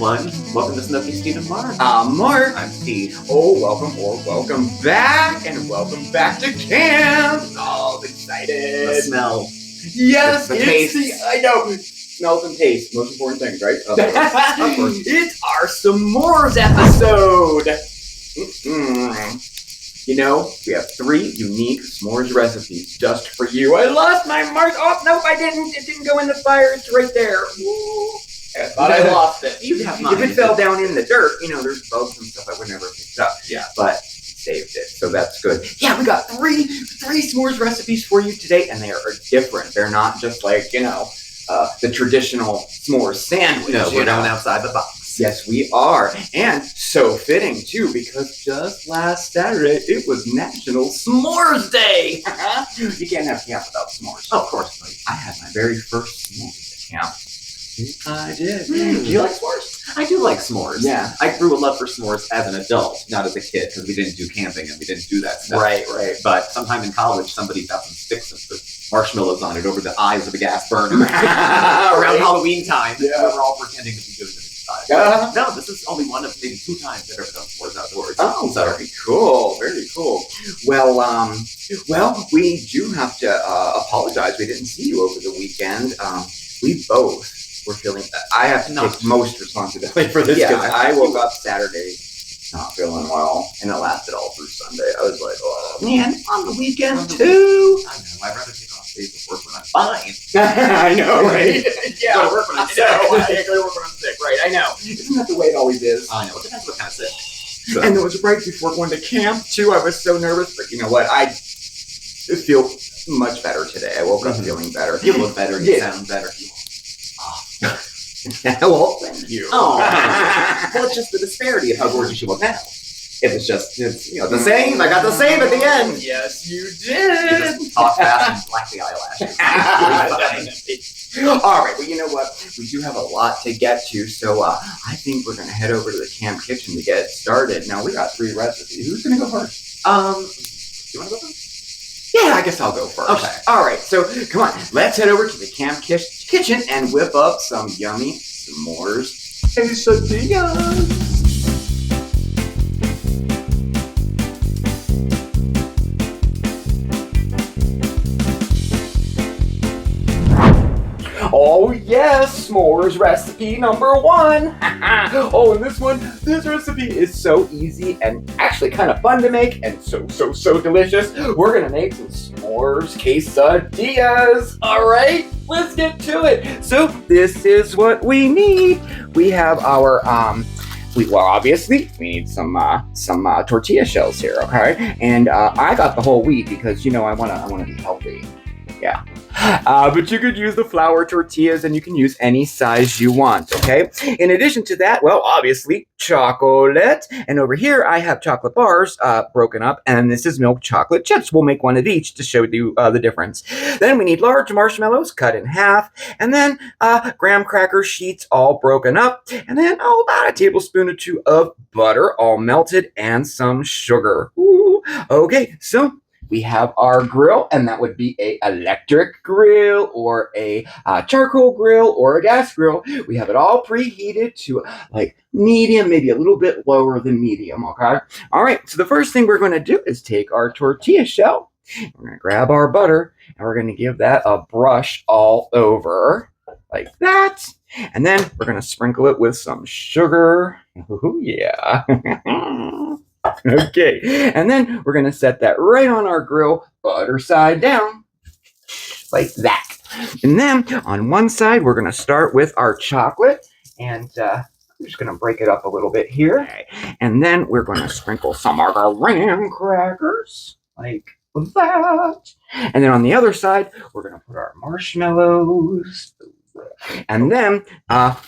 everyone. Welcome to Smokeysteveandmarc. I'm Mark. I'm Steve. Oh, welcome back, and welcome back to camp. Oh, I'm excited. The smell. Yes, the it's taste. I know. Smells and taste, most important things, right? Of course. It's our s'mores episode. You know, we have 3 unique s'mores recipes just for you. I lost my mark. Oh, nope, I didn't. It didn't go in the fire. It's right there. Ooh. I thought I lost it. You have mine. If it fell down in the dirt, you know, there's bugs and stuff I would never have picked up. Yeah. But saved it, so that's good. Yeah, we got three s'mores recipes for you today, and they are different. They're not just like, you know, the traditional s'mores sandwich. No, we're going outside the box. Yes, we are. And so fitting, too, because just last Saturday, it was National S'mores Day. You can't have camp without s'mores. Oh, of course. I had my very first s'mores at camp. I did. Do you like s'mores? I do like s'mores. Yeah. I grew a love for s'mores as an adult, not as a kid, because we didn't do camping and we didn't do that stuff. Right. But sometime in college, somebody found some sticks and put marshmallows on it over the eyes of a gas burner around Halloween time. Yeah. We were all pretending to be good at it. No, this is only one of maybe 2 times I've ever done s'mores outdoors. Oh, so. very cool. Very cool. Well, we do have to apologize. We didn't see you over the weekend. We both were feeling. I have to take most responsibility for this because I woke up Saturday not feeling well, and it lasted all through Sunday. I was like, oh man, on the weekend too. I know. I'd rather take off days of work when I'm fine. I know, right? Yeah. Go to work when I'm sick. I can't go to work when I'm sick, right? I know. Isn't that the way it always is? I know. It depends what kind of sick. So. And it was right before going to camp too. I was so nervous, but you know what? I feel much better today. I woke up feeling better. You look better. You sound better. Well, thank you. Oh, well, it's just the disparity of how gorgeous you look now. It was just, the same. I got the same at the end. Yes, you You did. just talk fast and black the eyelashes. All right. Well, you know what? We do have a lot to get to, so I think we're going to head over to the camp kitchen to get started. Now, we got 3 recipes. Who's going to go first? Do you want to go first? Yeah, I guess I'll go first. Okay. All right. So, come on. Let's head over to the camp kitchen and whip up some yummy s'mores quesadillas. Oh yes, s'mores recipe number 1. Oh, and this recipe is so easy and actually kind of fun to make and so delicious. We're gonna make some s'mores quesadillas. All right, let's get to it. So this is what we need. We have our obviously we need some tortilla shells here, okay? And I got the whole wheat because I wanna be healthy. Yeah. But you could use the flour tortillas and you can use any size you want, okay? In addition to that, well, obviously, chocolate. And over here, I have chocolate bars broken up, and this is milk chocolate chips. We'll make one of each to show you the difference. Then we need large marshmallows cut in half, and then graham cracker sheets all broken up, and then about a tablespoon or 2 of butter all melted, and some sugar. Ooh. Okay, so we have our grill, and that would be a electric grill or a charcoal grill or a gas grill. We have it all preheated to like medium, maybe a little bit lower than medium, okay? All right, so the first thing we're going to do is take our tortilla shell. We're going to grab our butter, and we're going to give that a brush all over like that. And then we're going to sprinkle it with some sugar. Ooh, yeah. Okay, and then we're going to set that right on our grill, butter side down, like that. And then on one side, we're going to start with our chocolate, and I'm just going to break it up a little bit here. And then we're going to sprinkle some of our graham crackers, like that. And then on the other side, we're going to put our marshmallows. And then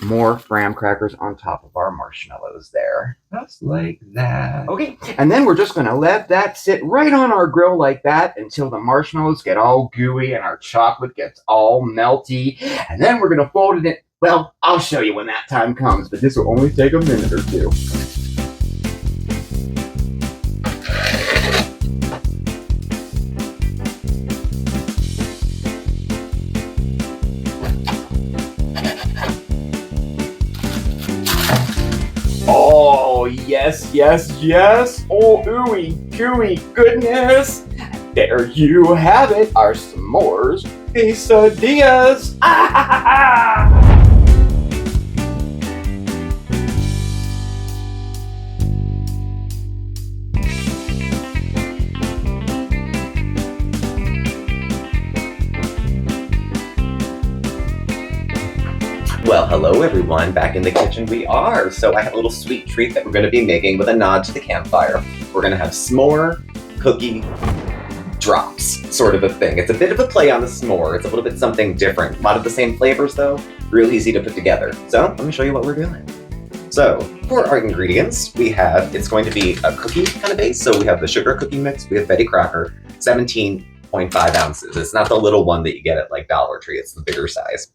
more graham crackers on top of our marshmallows there. Just like that. Okay, and then we're just going to let that sit right on our grill like that until the marshmallows get all gooey and our chocolate gets all melty. And then we're going to fold it in. Well, I'll show you when that time comes, but this will only take a minute or 2. Yes, yes, yes. Oh, ooey gooey goodness. There you have it, our s'mores quesadillas. Well, hello everyone, back in the kitchen we are. So I have a little sweet treat that we're going to be making with a nod to the campfire. We're going to have s'more cookie drops, sort of a thing. It's a bit of a play on the s'more. It's a little bit something different. A lot of the same flavors though, real easy to put together. So let me show you what we're doing. So for our ingredients, we have, it's going to be a cookie kind of base. So we have the sugar cookie mix, we have Betty Crocker, 17.5 ounces. It's not the little one that you get at like Dollar Tree, it's the bigger size.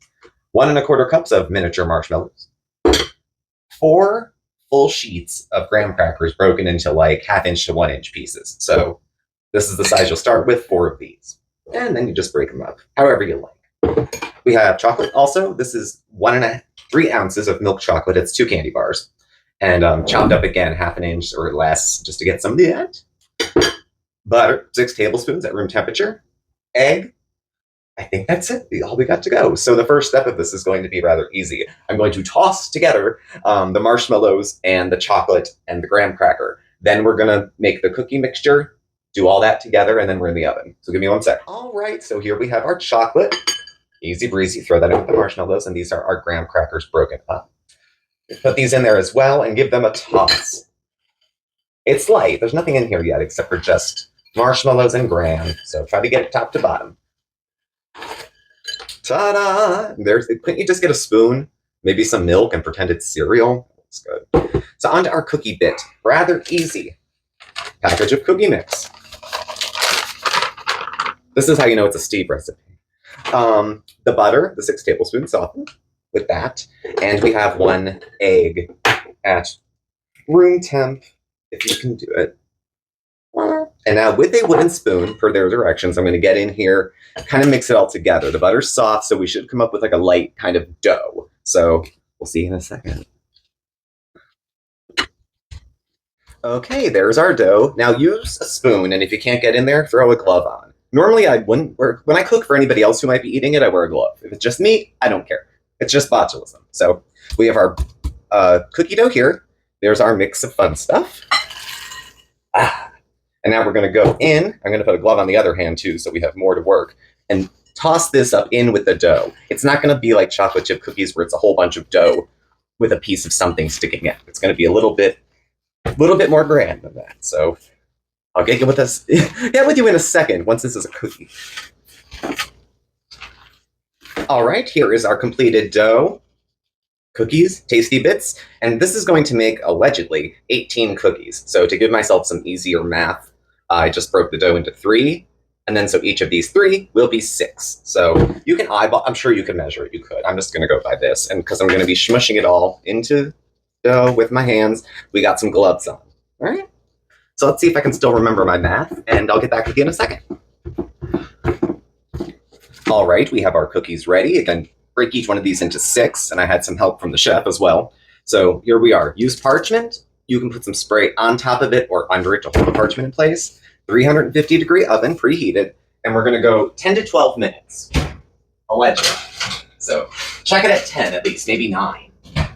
1 1/4 cups of miniature marshmallows, 4 full sheets of graham crackers broken into like 1/2 inch to 1 inch pieces. So this is the size you'll start with, 4 of these. And then you just break them up however you like. We have chocolate also. This is 3 ounces of milk chocolate. It's 2 candy bars. And chopped up again 1/2 inch or less just to get some of that. Butter, 6 tablespoons at room temperature. Egg. I think that's it, all we got to go. So the first step of this is going to be rather easy. I'm going to toss together the marshmallows and the chocolate and the graham cracker. Then we're gonna make the cookie mixture, do all that together, and then we're in the oven. So give me 1 sec. All right, so here we have our chocolate. Easy breezy, throw that in with the marshmallows, and these are our graham crackers broken up. Put these in there as well and give them a toss. It's light, there's nothing in here yet except for just marshmallows and graham. So try to get it top to bottom. Ta-da! Couldn't you just get a spoon, maybe some milk, and pretend it's cereal? That's good. So on to our cookie bit. Rather easy. Package of cookie mix. This is how you know it's a Steve recipe. The butter, the 6 tablespoons softened with that. And we have 1 egg at room temp, if you can do it. And now with a wooden spoon, per their directions, I'm going to get in here, kind of mix it all together. The butter's soft, so we should come up with like a light kind of dough. So we'll see in a second. Okay, there's our dough. Now use a spoon, and if you can't get in there, throw a glove on. Normally I wouldn't, when I cook for anybody else who might be eating it, I wear a glove. If it's just me, I don't care. It's just botulism. So we have our cookie dough here. There's our mix of fun stuff. And now we're going to go in. I'm going to put a glove on the other hand too, so we have more to work. And toss this up in with the dough. It's not going to be like chocolate chip cookies where it's a whole bunch of dough with a piece of something sticking out. It's going to be a little bit more grand than that. So I'll get with us. Get with you in a second once this is a cookie. All right, here is our completed dough. Cookies, tasty bits, and this is going to make, allegedly, 18 cookies. So to give myself some easier math, I just broke the dough into 3, and then so each of these 3 will be 6. So you can eyeball, I'm sure you can measure it, you could. I'm just gonna go by this, and because I'm gonna be smushing it all into dough with my hands, we got some gloves on, all right? So let's see if I can still remember my math, and I'll get back with you in a second. All right, we have our cookies ready. Again, break each one of these into 6, and I had some help from the chef as well. So here we are. Use parchment. You can put some spray on top of it or under it to hold the parchment in place. 350-degree oven, preheated, and we're going to go 10 to 12 minutes, allegedly. So check it at 10 at least, maybe 9.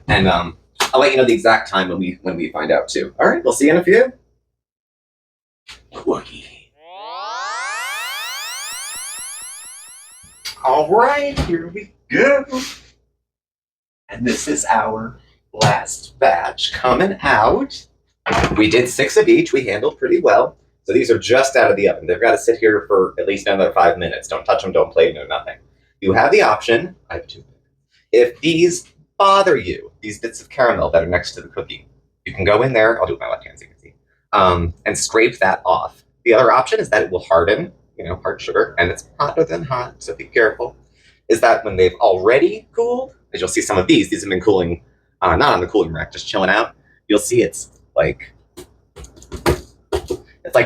And I'll let you know the exact time when we find out too. All right, we'll see you in a few. Cookie. All right, here we go. And this is our last batch coming out. We did 6 of each. We handled pretty well. So these are just out of the oven. They've got to sit here for at least another 5 minutes. Don't touch them, don't play, no nothing. You have the option, I have 2. If these bother you, these bits of caramel that are next to the cookie, you can go in there, I'll do it with my left hand so you can see, and scrape that off. The other option is that it will harden, hard sugar, and it's hotter than hot, so be careful, is that when they've already cooled, as you'll see some of these have been cooling, not on the cooling rack, just chilling out, you'll see it's like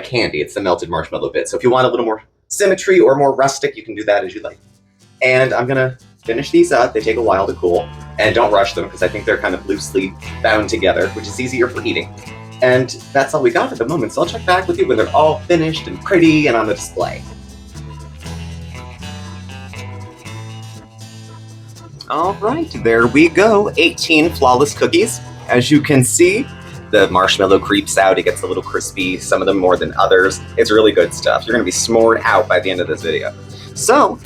candy. It's the melted marshmallow bit. So if you want a little more symmetry or more rustic, you can do that as you like. And I'm gonna finish these up. They take a while to cool, and don't rush them because I think they're kind of loosely bound together, which is easier for eating. And that's all we got at the moment, so I'll check back with you when they're all finished and pretty and on the display. All right, there we go, 18 flawless cookies. As you can see, the marshmallow creeps out, it gets a little crispy, some of them more than others. It's really good stuff. You're gonna be s'mored out by the end of this video. So,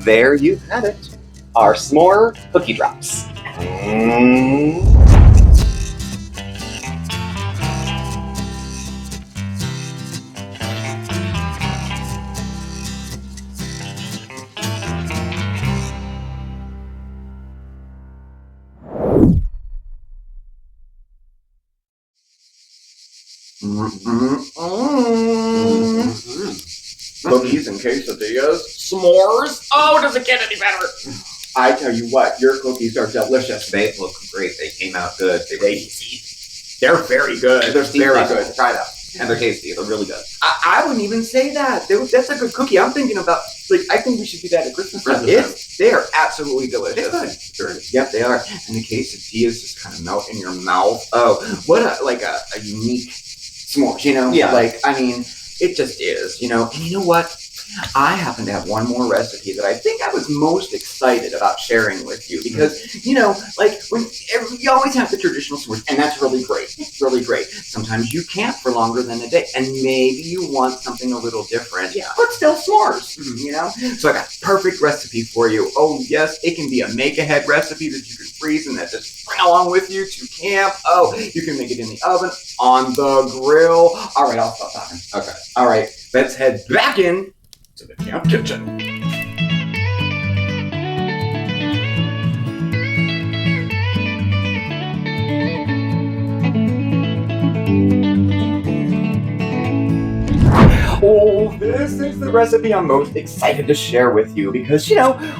there you have it, our s'more cookie drops. Cookies and quesadillas, s'mores. Oh, does it get any better? I tell you what, your cookies are delicious. They look great, they came out good, they're very good. They're very good. Try them. And they're tasty, they're really good. I wouldn't even say that. That's a good cookie. I'm thinking about, I think we should do that at Christmas time. They are absolutely delicious. Sure. Yep, they are. And the quesadillas just kind of melt in your mouth. Oh, what a unique s'mores, Yeah. It just is, And you know what? I happen to have one more recipe that I think I was most excited about sharing with you because, you always have the traditional s'mores, and that's really great. It's really great. Sometimes you can't for longer than a day, and maybe you want something a little different, but still s'mores, So I got a perfect recipe for you. Oh, yes, it can be a make-ahead recipe that you can freeze and that just bring along with you to camp. Oh, you can make it in the oven, on the grill. All right, I'll stop talking. Okay. All right, let's head back in to the camp kitchen. Oh, this is the recipe I'm most excited to share with you because,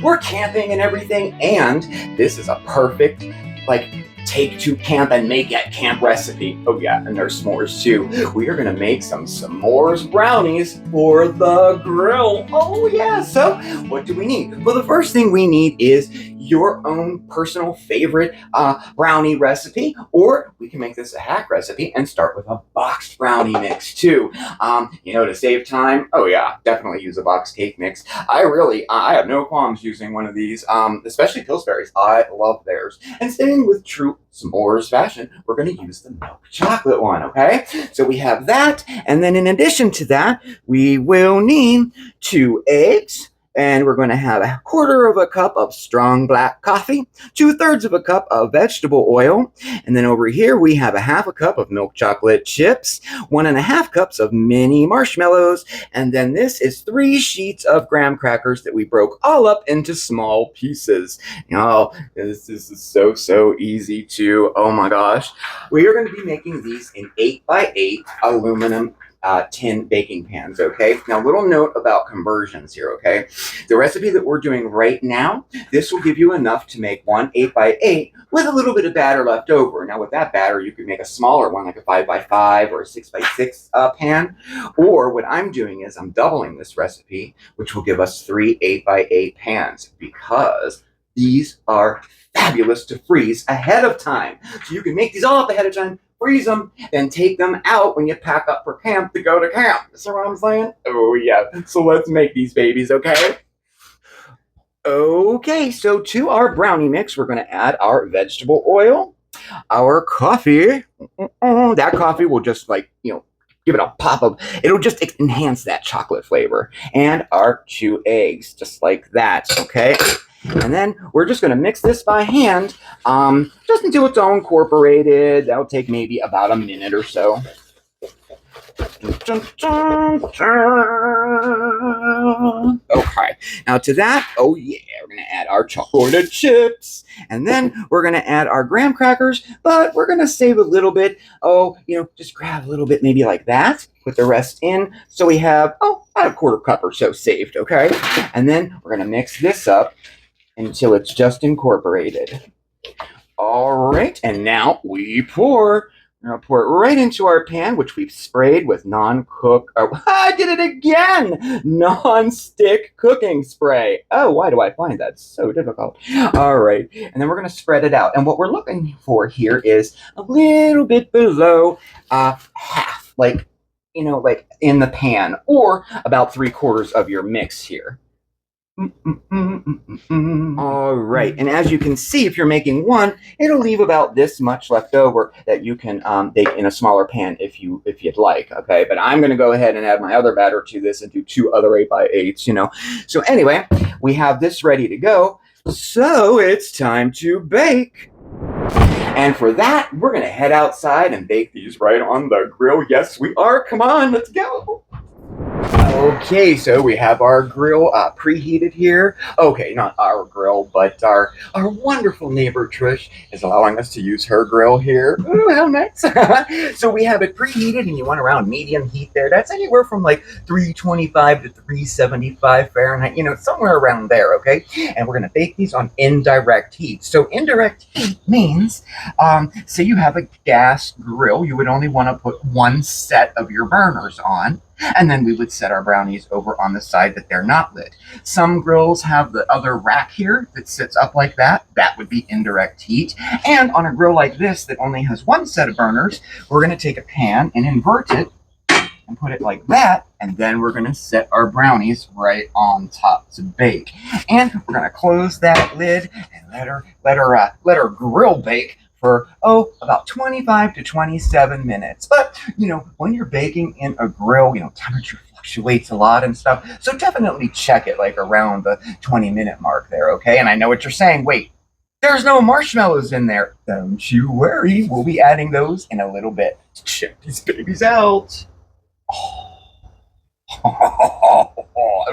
we're camping and everything, and this is a perfect, take to camp and make at camp recipe. Oh yeah, and there's s'mores too. We are gonna make some s'mores brownies for the grill. Oh yeah, so what do we need? Well, the first thing we need is your own personal favorite brownie recipe, or we can make this a hack recipe and start with a boxed brownie mix too. To save time, oh yeah, definitely use a boxed cake mix. I have no qualms using one of these, especially Pillsbury's. I love theirs. And staying with true s'mores fashion, we're going to use the milk chocolate one, okay? So we have that, and then in addition to that, we will need 2 eggs, and we're going to have 1/4 of a cup of strong black coffee, 2/3 of a cup of vegetable oil, and then over here we have 1/2 cup of milk chocolate chips, 1.5 cups of mini marshmallows, and then this is 3 sheets of graham crackers that we broke all up into small pieces. This is so easy too. Oh my gosh. We are going to be making these in 8x8 aluminum tin baking pans, okay? Now, little note about conversions here, okay? The recipe that we're doing right now, this will give you enough to make one 8x8 with a little bit of batter left over. Now, with that batter, you could make a smaller one, like a 5x5 or a 6x6 pan. Or what I'm doing is I'm doubling this recipe, which will give us 3 8x8 pans because these are fabulous to freeze ahead of time. So you can make these all up ahead of time, freeze them, then take them out when you pack up for camp to go to camp. See what I'm saying? Oh yeah, so let's make these babies, okay? Okay, so to our brownie mix, we're gonna add our vegetable oil, our coffee. That coffee will just give it a pop of, it'll just enhance that chocolate flavor. And our 2 eggs, just like that, okay? And then we're just going to mix this by hand just until it's all incorporated. That'll take maybe about a minute or so. Okay, now to that, oh yeah, we're going to add our chocolate chips. And then we're going to add our graham crackers, but we're going to save a little bit. Just grab a little bit, maybe like that. Put the rest in. So we have, about a 1/4 cup or so saved, okay? And then we're going to mix this up until it's just incorporated. All right, and now we pour We're gonna pour it right into our pan, which we've sprayed with non-cook. Oh, I did it again! Non-stick cooking spray. Oh, why do I find that so difficult? All right, and then we're gonna spread it out. And what we're looking for here is a little bit below half, like like in the pan, or about 3/4 of your mix here. All right, and as you can see, if you're making one, it'll leave about this much left over that you can bake in a smaller pan if you'd like. Okay, but I'm going to go ahead and add my other batter to this and do 2 other 8x8s. So anyway, we have this ready to go. So it's time to bake. And for that, we're going to head outside and bake these right on the grill. Yes, we are. Come on, let's go. Okay, so we have our grill preheated here. Okay, not our grill, but our wonderful neighbor Trish is allowing us to use her grill here. Ooh, how nice. So we have it preheated, and you want around medium heat there. That's anywhere from like 325 to 375 Fahrenheit, somewhere around there, okay? And we're going to bake these on indirect heat. So indirect heat means, say you have a gas grill, you would only want to put one set of your burners on. And then we would set our brownies over on the side that they're not lit. Some grills have the other rack here that sits up like that. That would be indirect heat. And on a grill like this that only has one set of burners, we're going to take a pan and invert it and put it like that. And then we're going to set our brownies right on top to bake. And we're going to close that lid and let her grill bake for, about 25 to 27 minutes. But, when you're baking in a grill, temperature fluctuates a lot and stuff. So definitely check it like around the 20-minute mark there, okay? And I know what you're saying. Wait, there's no marshmallows in there. Don't you worry. We'll be adding those in a little bit. Check these babies out.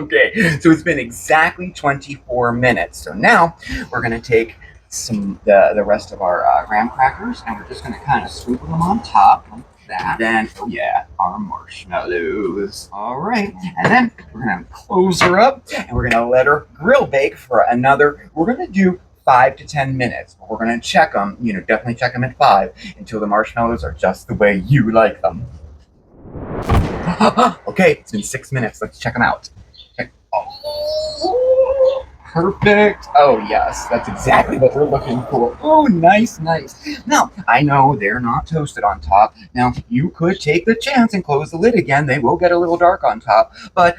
Okay, so it's been exactly 24 minutes. So now we're going to take the rest of our graham crackers, and we're just going to kind of sprinkle them on top like that. Then, our marshmallows. All right, and then we're going to close her up, and we're going to let her grill bake for another. We're going to do 5 to 10 minutes. But we're going to check them. Definitely check them at 5 until the marshmallows are just the way you like them. Okay, it's been 6 minutes. Let's check them out. Oh, perfect. Oh, yes, that's exactly what we're looking for. Oh, nice. Now, I know they're not toasted on top. Now, you could take the chance and close the lid again. They will get a little dark on top, but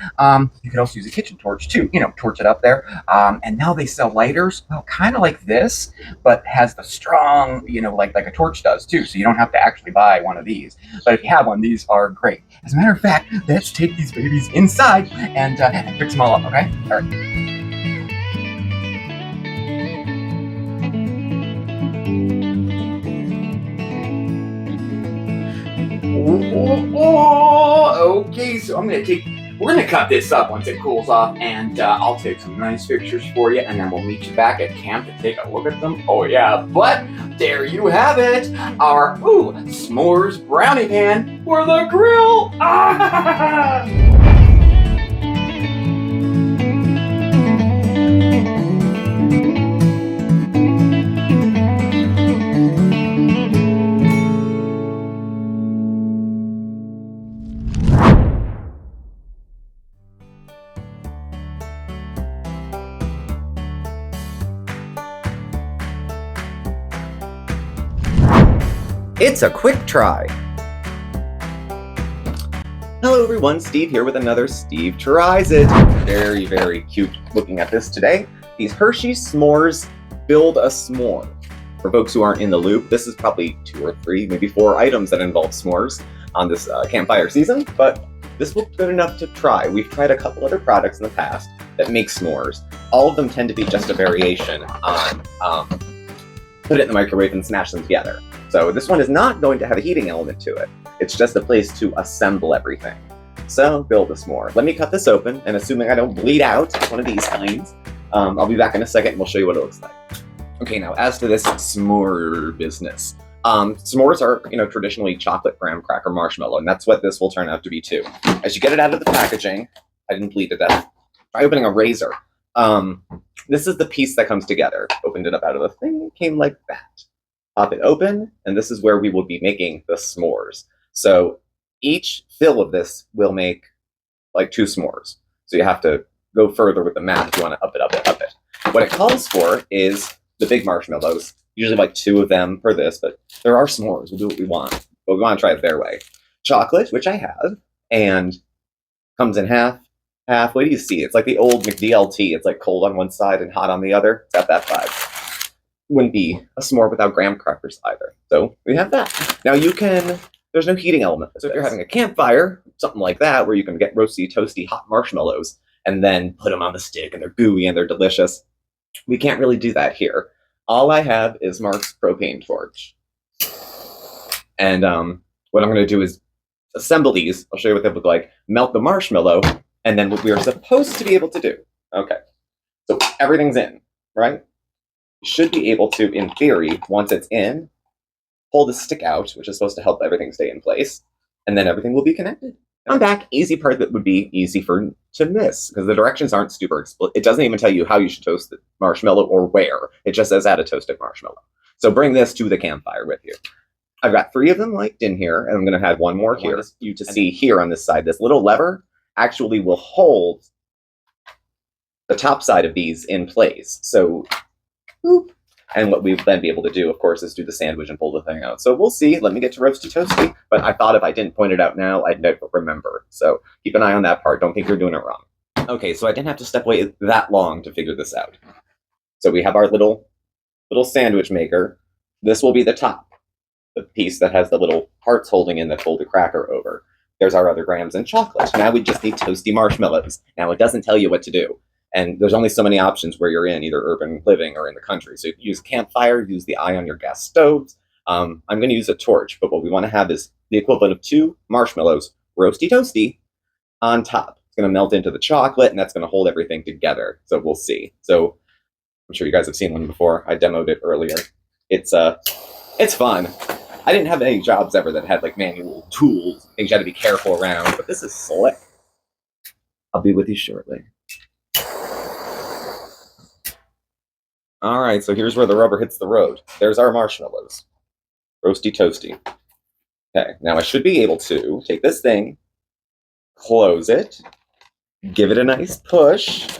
you could also use a kitchen torch too. Torch it up there. And now they sell lighters, well, kind of like this, but has the strong, like a torch does too. So you don't have to actually buy one of these. But if you have one, these are great. As a matter of fact, let's take these babies inside and fix them all up, okay? All right. Okay, so we're gonna cut this up once it cools off, and I'll take some nice pictures for you, and then we'll meet you back at camp to take a look at them. Oh yeah, but there you have it, our s'mores brownie pan for the grill. It's a quick try. Hello everyone, Steve here with another Steve Tries It. Very, very cute looking at this today. These Hershey S'mores Build a S'more. For folks who aren't in the loop, this is probably 2 or 3, maybe 4 items that involve s'mores on this campfire season, but this looked good enough to try. We've tried a couple other products in the past that make s'mores. All of them tend to be just a variation on put it in the microwave and smash them together. So this one is not going to have a heating element to it. It's just a place to assemble everything. So build a s'more. Let me cut this open, and assuming I don't bleed out, one of these kinds, I'll be back in a second and we'll show you what it looks like. Okay, now as to this s'more business. S'mores are, traditionally chocolate, graham cracker, marshmallow, and that's what this will turn out to be too. As you get it out of the packaging, I didn't bleed to death. Try opening a razor. This is the piece that comes together. Opened it up out of the thing, it came like that. pop it open, and this is where we will be making the s'mores. So each fill of this will make like 2 s'mores. So you have to go further with the math if you want to up it, up it, up it. What it calls for is the big marshmallows, usually like 2 of them for this, but there are s'mores. We'll do what we want, but we want to try it their way. Chocolate, which I have, and comes in half. What do you see? It's like the old McDLT. It's like cold on one side and hot on the other. It's got that vibe. Wouldn't be a s'more without graham crackers either. So we have that. Now there's no heating element. So if you're having a campfire, something like that, where you can get roasty, toasty, hot marshmallows and then put them on the stick and they're gooey and they're delicious, we can't really do that here. All I have is Marc's propane torch. And what I'm going to do is assemble these. I'll show you what they look like. Melt the marshmallow, and then what we are supposed to be able to do. Okay, so everything's in, right? You should be able to, in theory, once it's in, pull the stick out, which is supposed to help everything stay in place, and then everything will be connected. I'm back. Easy part that would be easy to miss, because the directions aren't super explicit. It doesn't even tell you how you should toast the marshmallow or where. It just says add a toasted marshmallow. So bring this to the campfire with you. I've got 3 of them linked in here, and I'm going to add 1 more here. You to see here on this side, this little lever actually will hold the top side of these in place. So, boop. And what we'll then be able to do, of course, is do the sandwich and pull the thing out. So we'll see. Let me get to roasty toasty. But I thought if I didn't point it out now, I'd never remember. So keep an eye on that part. Don't think you're doing it wrong. Okay, so I didn't have to step away that long to figure this out. So we have our little sandwich maker. This will be the top, the piece that has the little parts holding in that fold the cracker over. There's our other grams and chocolate. Now we just need toasty marshmallows. Now it doesn't tell you what to do. And there's only so many options where you're in, either urban living or in the country. So you can use campfire, use the eye on your gas stoves. I'm going to use a torch, but what we want to have is the equivalent of 2 marshmallows, roasty toasty, on top. It's going to melt into the chocolate, and that's going to hold everything together. So we'll see. So I'm sure you guys have seen one before. I demoed it earlier. It's fun. I didn't have any jobs ever that had like manual tools, things you had to be careful around, but this is slick. I'll be with you shortly. All right, so here's where the rubber hits the road. There's our marshmallows. Roasty toasty. Okay, now I should be able to take this thing, close it, give it a nice push,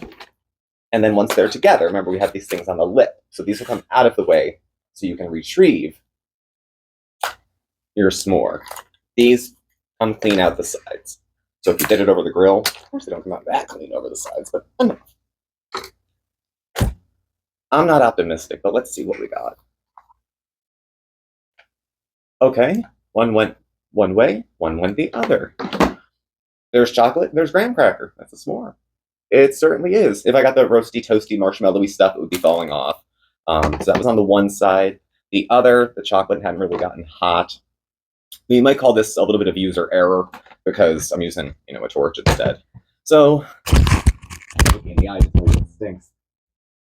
and then once they're together, remember we have these things on the lip, so these will come out of the way so you can retrieve your s'more. These come clean out the sides. So if you did it over the grill, of course they don't come out that clean over the sides, but enough. I'm not optimistic, but let's see what we got. Okay, one went one way, one went the other. There's chocolate, there's graham cracker. That's a s'more. It certainly is. If I got the roasty, toasty, marshmallowy stuff, it would be falling off. So that was on the one side. The other, the chocolate hadn't really gotten hot. We might call this a little bit of user error because I'm using, a torch instead. So, looking in the eye, it stinks.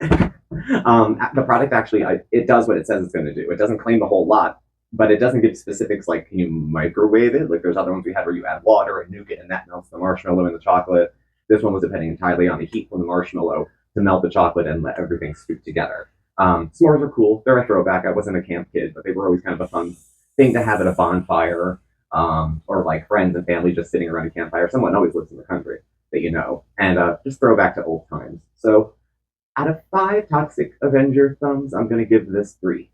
The product actually, it does what it says it's going to do. It doesn't claim a whole lot, but it doesn't give specifics like, can you microwave it? Like there's other ones we had where you add water and nuke it and that melts the marshmallow and the chocolate. This one was depending entirely on the heat from the marshmallow to melt the chocolate and let everything scoop together. S'mores are cool. They're a throwback. I wasn't a camp kid, but they were always kind of a fun thing to have at a bonfire, or like friends and family just sitting around a campfire. Someone always lives in the country that you know, and just throw back to old times. So out of 5 Toxic Avenger thumbs, I'm going to give this 3.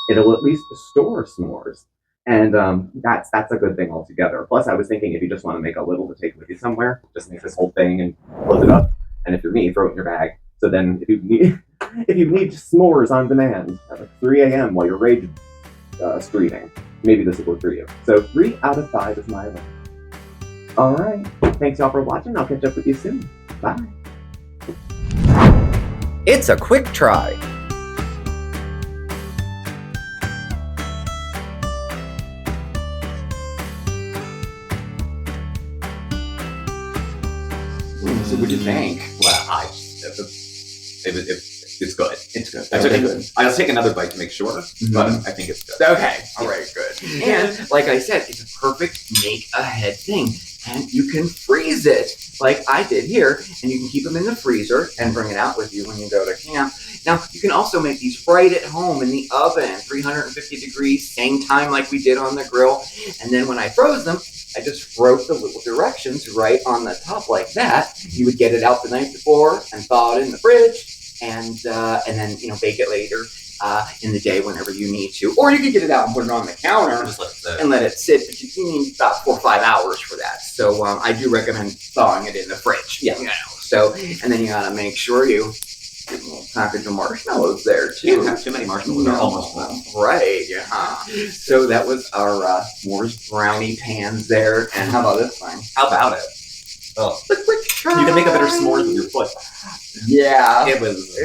It'll at least store s'mores, and that's a good thing altogether. Plus, I was thinking if you just want to make a little to take with you somewhere, just make this whole thing and close it up. And if you're me, throw it in your bag. So then, if you need s'mores on demand at like 3 a.m. while you're rage streaming, maybe this will work for you. So 3 out of 5 is my rank. All right, thanks y'all for watching. I'll catch up with you soon. Bye. It's a quick try. So what do you think? Well, it It's good. It's good. I'll take another bite to make sure, but I think it's good. Okay. All right. Good. And like I said, it's a perfect make-ahead thing, and you can freeze it like I did here, and you can keep them in the freezer and bring it out with you when you go to camp. Now, you can also make these right at home in the oven, 350 degrees, same time like we did on the grill. And then when I froze them, I just wrote the little directions right on the top like that. You would get it out the night before and thaw it in the fridge, and then bake it later in the day whenever you need to. Or you could get it out and put it on the counter and let it sit. But you need about 4 or 5 hours for that. So I do recommend thawing it in the fridge. Yeah. So and then you gotta make sure you get a little package of marshmallows there too. You don't have too many marshmallows. They're almost full. Right, yeah. So that was our s'mores brownie pans there. And how about this thing? How about it? Oh, you can make a better s'mores with your foot. Yeah. It was.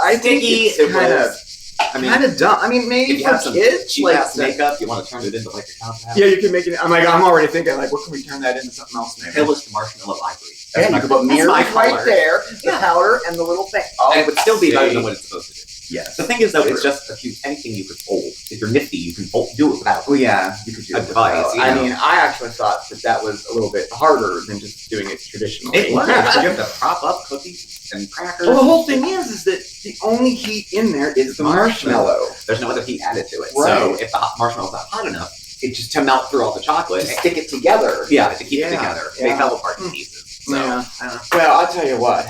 I think it's kind of dumb. I mean, maybe if you for have some kids, cheap ass makeup, you want to turn it into like a compound. Yeah, you can make it. I'm already thinking like, what can we turn that into something else? Maybe. Palest marshmallow ivory. Yeah, you can put mirrors right there, the powder and the little thing. Oh, and it would still be better than what it's supposed to do. Yes. The thing is, though, it's just anything you could fold. If you're nifty, you can do it without. Oh yeah, you could do it Advice, without. I mean, I actually thought that was a little bit harder than just doing it traditionally. It was. You have to prop up cookies and crackers. Well, the whole thing is that the only heat in there is the marshmallow. There's no other heat added to it. Right. So if the marshmallow's not hot enough, it just to melt through all the chocolate. To stick it together. Yeah, to keep it together. They fell apart in pieces. So, yeah. Well, I'll tell you what.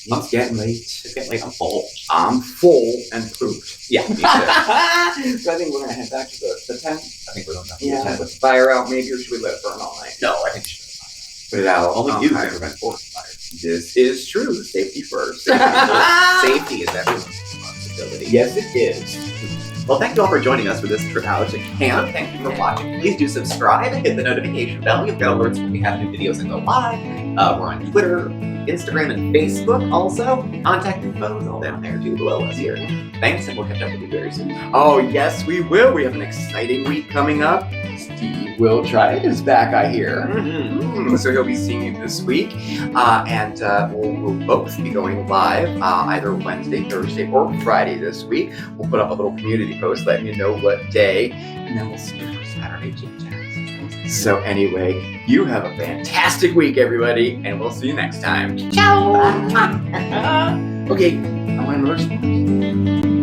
It's getting late. It's getting late. I'm full. I'm full and pooped. Yeah, me too. So I think we're going to head back to the tent. I think we're going back to Yeah, the tent. with the fire out maybe, or should we let it burn all night? No, I think we should put it out. Only you can prevent forest fires. This is true. Safety first. Safety is everyone's responsibility. Yes, it is. Well, thank you all for joining us for this trip out to camp. Thank you for watching. Please do subscribe and hit the notification bell. You'll get alerts when we have new videos and go live. We're on Twitter, Instagram, and Facebook also. Contact info is all down there too below us here. Thanks, and we'll catch up with you very soon. Oh, yes, we will. We have an exciting week coming up. Steve Will Try is back, I hear. So he'll be seeing you this week. And we'll both be going live either Wednesday, Thursday, or Friday this week. We'll put up a little community post letting you know what day. And then we'll see you for Saturday Chit Chats. So anyway, you have a fantastic week, everybody. And we'll see you next time. Ciao! Okay, I want another s'mores.